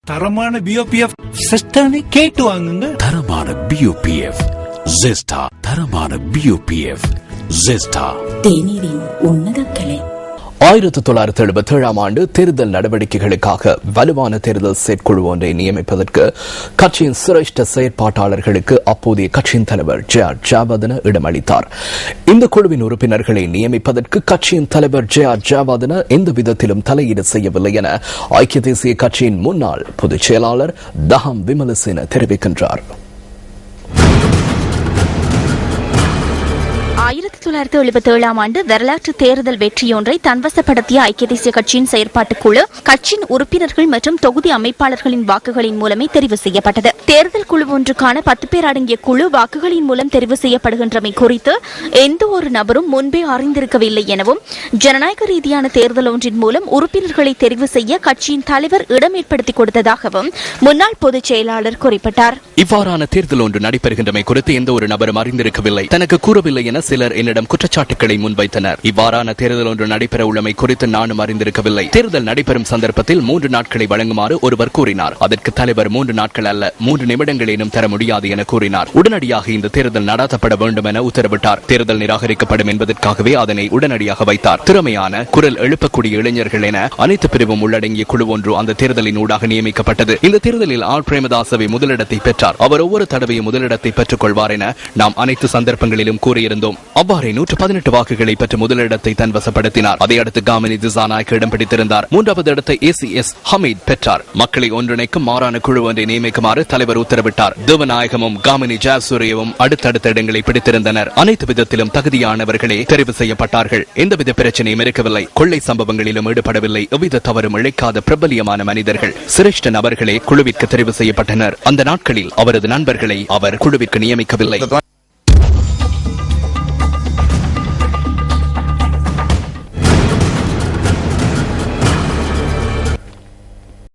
தரமான பிஓபிஎஃப் சிஸ்டர்னு கேட்டு வாங்குங்க. தரமான பிஓபிஎஃப் ஜெஸ்டா. தரமான பிஓபிஎஃப் ஜெஸ்டா. தேநீரின் உன்னத கலை. 1977 ஆண்டு தேர்தல் நடவடிக்கைகளுக்காக வலுவான தேர்தல் செயற்குழு ஒன்றை நியமிப்பதற்கு கட்சியின் சிரேஷ்ட செயற்பாட்டாளர்களுக்கு அப்போதைய கட்சியின் தலைவர் ஜே.ஆர். ஜயவர்தன இடமளித்தார். இந்த குழுவின் உறுப்பினர்களை நியமிப்பதற்கு கட்சியின் தலைவர் ஜே.ஆர். ஜயவர்தன எந்த விதத்திலும் தலையீடு செய்யவில்லை என ஐக்கிய தேசிய கட்சியின் முன்னாள் பொதுச் செயலாளர் தஹம் விமலசேன தெரிவிக்கின்றார். 1977 ஆண்டு வரலாற்று தேர்தல் வெற்றியொன்றை தன்வசப்படுத்திய ஐக்கிய தேசிய கட்சியின் செயற்பாட்டுக் குழு கட்சியின் உறுப்பினர்கள் மற்றும் தொகுதி அமைப்பாளர்களின் வாக்குகளின் மூலமே தெரிவு செய்யப்பட்டது. தேர்தல் குழு ஒன்றுக்கான 10 பேர் அடங்கிய குழு வாக்குகளின் மூலம் தெரிவு செய்யப்படுகின்றமை குறித்து எந்த ஒரு நபரும் முன்பே அறிந்திருக்கவில்லை எனவும் ஜனநாயக ரீதியான தேர்தல் ஒன்றின் மூலம் உறுப்பினர்களை தெரிவு செய்ய கட்சியின் தலைவர் இடம் ஏற்படுத்திக் கொடுத்ததாகவும் முன்னாள் பொதுச் செயலாளர் குறிப்பிட்டார். இவ்வாறான தேர்தல் ஒன்று நடைபெறுகின்றமை குறித்து எந்த ஒரு நபரும் அறிந்திருக்கவில்லை, தனக்கு கூறவில்லை என சிலர் என்னிடம் குற்றச்சாட்டுகளை முன்வைத்தனர். இவ்வாறான தேர்தல் ஒன்று நடைபெற உள்ளமை குறித்து நானும் அறிந்திருக்கவில்லை. தேர்தல் நடைபெறும் சந்தர்ப்பத்தில் 3 நாட்களை வழங்குமாறு ஒருவர் கூறினார். அதற்கு தலைவர் 3 நாட்கள் அல்ல 3 நிமிடங்களேனும் தர முடியாது என கூறினார். உடனடியாக இந்த தேர்தல் நடாத்தப்பட வேண்டும் என உத்தரவிட்டார். தேர்தல் நிராகரிக்கப்படும் என்பதற்காகவே அதனை உடனடியாக வைத்தார். திறமையான குரல் எழுப்பக்கூடிய இளைஞர்கள் என அனைத்து பிரிவும் உள்ளடங்கிய குழு ஒன்று அந்த தேர்தலின் ஊடாக நியமிக்கப்பட்டது. இந்த தேர்தலில் ஆர் பிரேமதாசவை முதலிடத்தை பெற்றார். அவர் ஒவ்வொரு தடவையும் முதலிடத்தை பெற்றுக் கொள்வார் என நாம் அனைத்து சந்தர்ப்பங்களிலும் கூறியிருந்தோம். அவ்வாறே 118 வாக்குகளை பெற்று முதலிடத்தை தன்வசப்படுத்தினார். அதையடுத்து காமினி திசாநாயக்க இடம் பிடித்திருந்தார். 3வது இடத்தை ஏசிஎஸ் ஹமீத் பெற்றார். மக்களை ஒன்றிணைக்கும் மாறான குழு ஒன்றை நியமிக்குமாறு தலைவர் உத்தரவிட்டார். தேவநாயகமும் காமினி ஜாசூரியவும் அடுத்தடுத்த இடங்களை பிடித்திருந்தனர். அனைத்து விதத்திலும் தகுதியானவர்களே தெரிவு செய்யப்பட்டார்கள். எந்தவித பிரச்சனையும் இருக்கவில்லை. கொள்ளை சம்பவங்களிலும் ஈடுபடவில்லை. எவ்வித தவறும் இழைக்காத பிரபலியமான மனிதர்கள், சிரேஷ்ட நபர்களே குழுவிற்கு தெரிவு செய்யப்பட்டனர். அந்த நாட்களில் அவரது நண்பர்களை அவர் குழுவிற்கு நியமிக்கவில்லை.